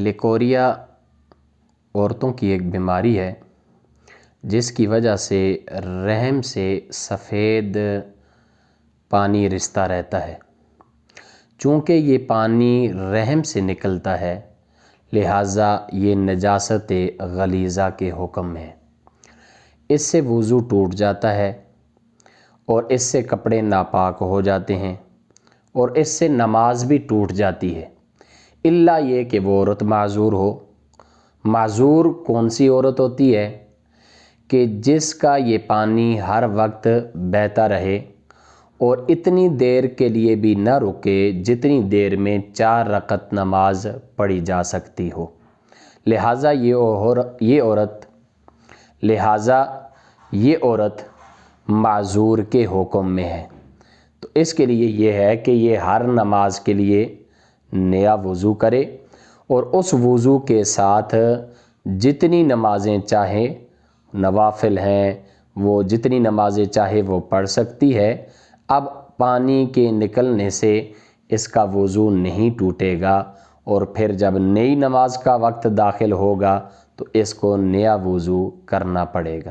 Leucorrhoea عورتوں کی ایک بیماری ہے جس کی وجہ سے رحم سے سفید پانی رستا رہتا ہے۔ چونکہ یہ پانی رحم سے نکلتا ہے لہٰذا یہ نجاست غلیظہ کے حکم ہے۔ اس سے وضو ٹوٹ جاتا ہے اور اس سے کپڑے ناپاک ہو جاتے ہیں اور اس سے نماز بھی ٹوٹ جاتی ہے، الا یہ کہ وہ عورت معذور ہو۔ معذور کون سی عورت ہوتی ہے؟ کہ جس کا یہ پانی ہر وقت بہتا رہے اور اتنی دیر کے لیے بھی نہ رکے جتنی دیر میں 4 رکعت نماز پڑھی جا سکتی ہو، لہٰذا یہ عورت معذور کے حکم میں ہے۔ تو اس کے لیے یہ ہے کہ یہ ہر نماز کے لیے نیا وضو کرے اور اس وضو کے ساتھ جتنی نمازیں چاہے نوافل ہیں وہ جتنی نمازیں چاہے وہ پڑھ سکتی ہے۔ اب پانی کے نکلنے سے اس کا وضو نہیں ٹوٹے گا اور پھر جب نئی نماز کا وقت داخل ہوگا تو اس کو نیا وضو کرنا پڑے گا۔